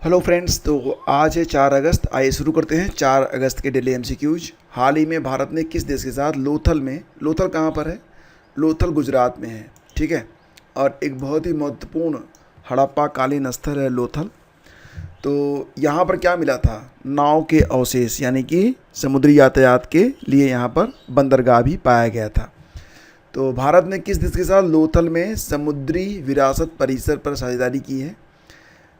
Hello friends, तो आज है 4 अगस्त। आइए शुरू करते हैं 4 अगस्त के डेली एमसीक्यूज। हाल ही में भारत ने किस देश के साथ लोथल कहाँ पर है? लोथल गुजरात में है, ठीक है। और एक बहुत ही महत्वपूर्ण हड़प्पा कालीन स्थल है लोथल। तो यहाँ पर क्या मिला था? नाव के अवशेष, यानी कि समुद्री यातायात के लिए यहाँ पर बंदरगाह भी पाया गया था। तो भारत ने किस देश के साथ लोथल में समुद्री विरासत परिसर पर साझेदारी की है?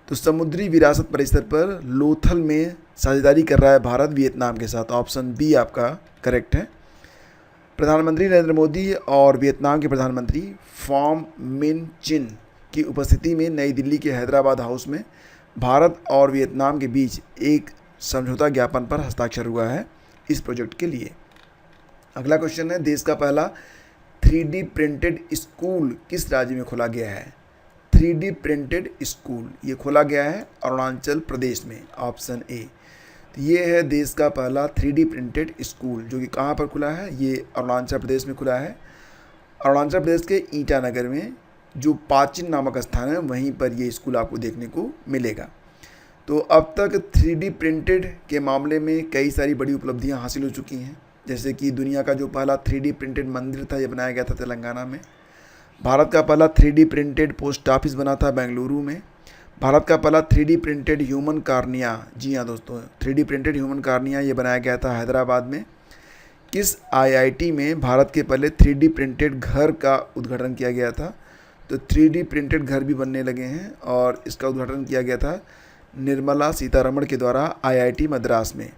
तो समुद्री विरासत परिसर पर लोथल में साझेदारी कर रहा है भारत वियतनाम के साथ। ऑप्शन बी आपका करेक्ट है। प्रधानमंत्री नरेंद्र मोदी और वियतनाम के प्रधानमंत्री फॉम मिन चिन की उपस्थिति में नई दिल्ली के हैदराबाद हाउस में भारत और वियतनाम के बीच एक समझौता ज्ञापन पर हस्ताक्षर हुआ है इस प्रोजेक्ट के लिए। अगला क्वेश्चन है, देश का पहला 3D प्रिंटेड स्कूल किस राज्य में खोला गया है? 3D प्रिंटेड स्कूल ये खोला गया है अरुणाचल प्रदेश में। Option A. तो ये है देश का पहला 3D प्रिंटेड स्कूल, जो कि कहाँ पर खुला है? ये अरुणाचल प्रदेश में खुला है। अरुणाचल प्रदेश के ईटानगर में जो पाचिन नामक स्थान है, वहीं पर ये स्कूल आपको देखने को मिलेगा। तो अब तक 3D प्रिंटेड के मामले में कई सारी बड़ी उपलब्धियाँ हासिल हो चुकी हैं, जैसे कि दुनिया का जो पहला 3D प्रिंटेड मंदिर था, ये बनाया गया था तेलंगाना में। भारत का पहला 3D प्रिंटेड पोस्ट ऑफिस बना था बेंगलुरु में। भारत का पहला 3D प्रिंटेड ह्यूमन कार्निया, जी हाँ दोस्तों, 3D प्रिंटेड ह्यूमन कार्निया ये बनाया गया था हैदराबाद में। किस आईआईटी में भारत के पहले 3D प्रिंटेड घर का उद्घाटन किया गया था? तो 3D प्रिंटेड घर भी बनने लगे हैं और इसका उद्घाटन किया गया था निर्मला सीतारमण के द्वारा आईआईटी मद्रास में।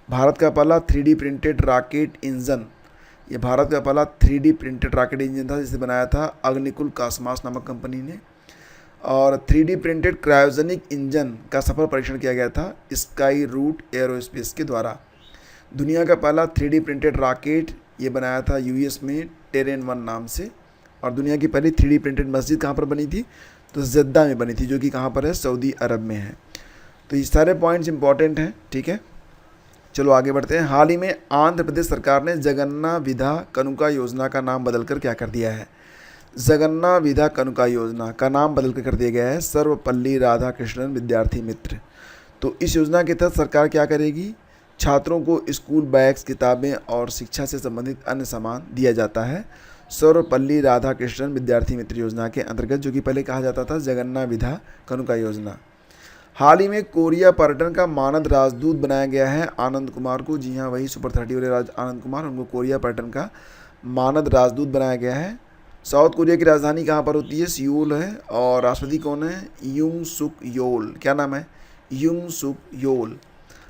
भारत का पहला 3D प्रिंटेड रॉकेट इंजन, ये भारत का पहला 3D प्रिंटेड रॉकेट इंजन था, जिसे बनाया था अग्निकुल कास्मास नामक कंपनी ने। और 3D प्रिंटेड क्रायोजेनिक इंजन का सफल परीक्षण किया गया था स्काई रूट एरोस्पेस के द्वारा। दुनिया का पहला 3D प्रिंटेड रॉकेट ये बनाया था यूएस में टेरेन 1 नाम से। और दुनिया की पहली 3D प्रिंटेड मस्जिद कहाँ पर बनी थी? तो जद्दा में बनी थी, जो कि कहाँ पर है? सऊदी अरब में है। तो ये सारे पॉइंट्स इंपॉर्टेंट हैं, ठीक है। चलो आगे बढ़ते हैं। हाल ही में आंध्र प्रदेश सरकार ने जगन्ना विधा कनुका योजना का नाम बदलकर क्या कर दिया है? जगन्ना विधा कनुका योजना का नाम बदलकर कर दिया गया है सर्वपल्ली राधाकृष्णन विद्यार्थी मित्र। तो इस योजना के तहत सरकार क्या करेगी? छात्रों को स्कूल बैग्स, किताबें और शिक्षा से संबंधित अन्य सामान दिया जाता है सर्वपल्ली राधाकृष्णन विद्यार्थी मित्र योजना के अंतर्गत, जो कि पहले कहा जाता था जगन्ना विधा कनुका योजना। हाल ही में कोरिया पर्यटन का मानद राजदूत बनाया गया है आनंद कुमार को। जी हाँ, वही सुपर 30 वाले आनंद कुमार, उनको कोरिया पर्यटन का मानद राजदूत बनाया गया है। साउथ कोरिया की राजधानी कहाँ पर होती है? सियोल है। और राष्ट्रपति कौन है? यूंग सुक योल। क्या नाम है? यूंग सुक योल।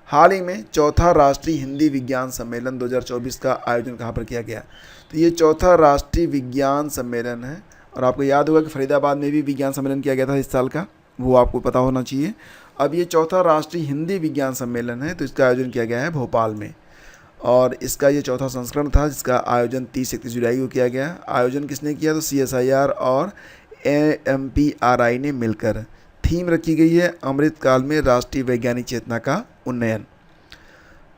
हाल ही में चौथा राष्ट्रीय हिंदी विज्ञान सम्मेलन 2024 का आयोजन कहाँ पर किया गया? तो ये चौथा राष्ट्रीय विज्ञान सम्मेलन है। और आपको याद होगा कि फरीदाबाद में भी विज्ञान सम्मेलन किया गया था इस साल का, वो आपको पता होना चाहिए। अब ये चौथा राष्ट्रीय हिंदी विज्ञान सम्मेलन है, तो इसका आयोजन किया गया है भोपाल में। और इसका ये चौथा संस्करण था, जिसका आयोजन 30-31 जुलाई को किया गया। आयोजन किसने किया? तो CSIR और AMPRI ने मिलकर। थीम रखी गई है अमृतकाल में राष्ट्रीय वैज्ञानिक चेतना का उन्नयन।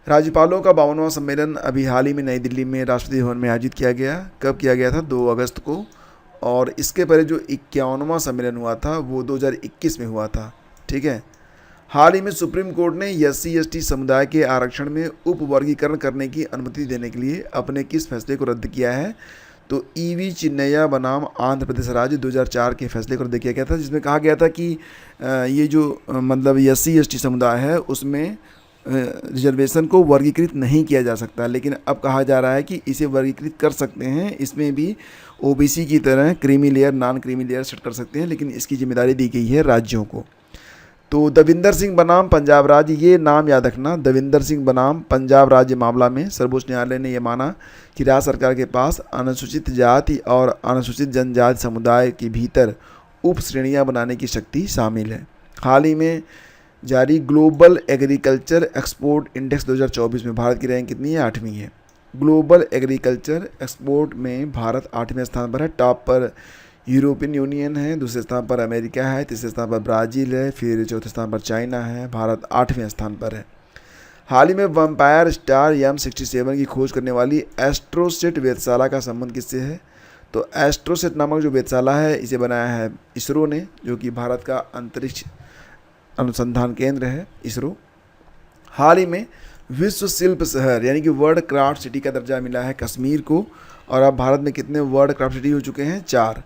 राज्यपालों का 52वां सम्मेलन अभी हाल ही में नई दिल्ली में राष्ट्रपति भवन में आयोजित किया गया। कब किया गया था? 2 अगस्त को। और इसके पहले जो 51वां सम्मेलन हुआ था वो 2021 में हुआ था, ठीक है। हाल ही में सुप्रीम कोर्ट ने SC/ST समुदाय के आरक्षण में उपवर्गीकरण करने की अनुमति देने के लिए अपने किस फैसले को रद्द किया है? तो EV चिन्नैया बनाम आंध्र प्रदेश राज्य 2004 के फैसले को रद्द किया गया था, जिसमें कहा गया था कि ये जो मतलब SC/ST समुदाय है उसमें रिजर्वेशन को वर्गीकृत नहीं किया जा सकता, लेकिन अब कहा जा रहा है कि इसे वर्गीकृत कर सकते हैं। इसमें भी OBC की तरह creamy layer, non creamy layer set कर सकते हैं, लेकिन इसकी जिम्मेदारी दी गई है राज्यों को। तो दविंदर सिंह बनाम पंजाब राज्य, ये नाम याद रखना। दविंदर सिंह बनाम पंजाब राज्य मामला में सर्वोच्च न्यायालय ने यह माना कि राज्य सरकार के पास अनुसूचित जाति और अनुसूचित जनजाति समुदाय के भीतर उप श्रेणियाँ बनाने की शक्ति शामिल है। हाल ही में जारी ग्लोबल एग्रीकल्चर एक्सपोर्ट इंडेक्स 2024 में भारत की रैंक कितनी है? 8वीं है। ग्लोबल एग्रीकल्चर एक्सपोर्ट में भारत 8वें स्थान पर है। टॉप पर यूरोपियन यूनियन है, दूसरे स्थान पर अमेरिका है, तीसरे स्थान पर ब्राज़ील है, फिर चौथे स्थान पर चाइना है। भारत 8वें स्थान पर है। हाल ही में वैम्पायर स्टार M67 की खोज करने वाली एस्ट्रोसेट वेधशाला का संबंध किससे है? तो एस्ट्रोसेट नामक जो वेधशाला है, इसे बनाया है इसरो ने, जो कि भारत का अंतरिक्ष अनुसंधान केंद्र है इसरो। हाल ही में विश्व शिल्प शहर यानी कि वर्ल्ड क्राफ्ट सिटी का दर्जा मिला है कश्मीर को। और अब भारत में कितने वर्ल्ड क्राफ्ट सिटी हो चुके हैं? 4।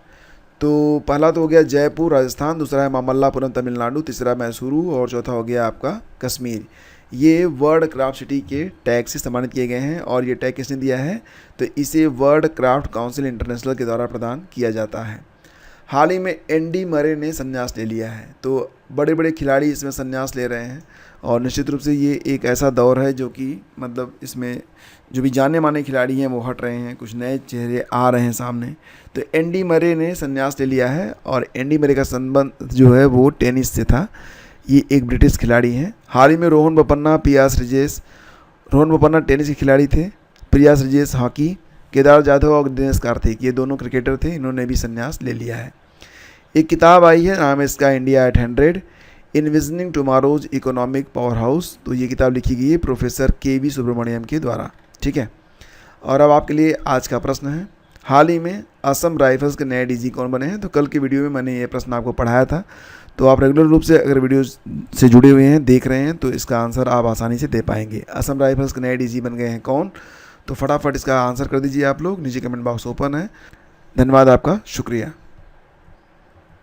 तो पहला तो हो गया जयपुर राजस्थान, दूसरा है मामल्लापुरम तमिलनाडु, तीसरा मैसूरू और चौथा हो गया आपका कश्मीर। ये वर्ल्ड क्राफ्ट सिटी के टैग से सम्मानित किए गए हैं। और ये टैग किसने दिया है? तो इसे वर्ल्ड क्राफ्ट काउंसिल इंटरनेशनल के द्वारा प्रदान किया जाता है। हाल ही में एंडी मरे ने संन्यास ले लिया है। तो बड़े बड़े खिलाड़ी इसमें संन्यास ले रहे हैं और निश्चित रूप से ये एक ऐसा दौर है जो कि मतलब इसमें जो भी जाने माने खिलाड़ी हैं वो हट रहे हैं, कुछ नए चेहरे आ रहे हैं सामने। तो एंडी मरे ने संन्यास ले लिया है और एंडी मरे का संबंध जो है वो टेनिस से था। ये एक ब्रिटिश खिलाड़ी हैं। हाल ही में रोहन बोपन्ना टेनिस के खिलाड़ी थे, प्रिया श्रीजेश हॉकी, केदार जाधव और दिनेश कार्तिक ये दोनों क्रिकेटर थे, इन्होंने भी संन्यास ले लिया है। एक किताब आई है, नाम है इसका India at 100 envisioning tomorrow's economic power house. तो ये किताब लिखी गई है प्रोफेसर के.वी. सुब्रमण्यम के द्वारा। ठीक है। और अब आपके लिए आज का प्रश्न है, हाल ही में असम राइफल्स के नए डीजी कौन बने हैं? तो कल की वीडियो में मैंने ये प्रश्न आपको पढ़ाया था। तो आप रेगुलर रूप से अगर वीडियो से जुड़े हुए हैं, देख रहे हैं, तो इसका आंसर आप आसानी से दे पाएंगे। असम राइफल्स के नए डीजी बन गए हैं कौन? तो फटाफट इसका आंसर कर दीजिए आप लोग, नीचे कमेंट बॉक्स ओपन है। धन्यवाद आपका, शुक्रिया।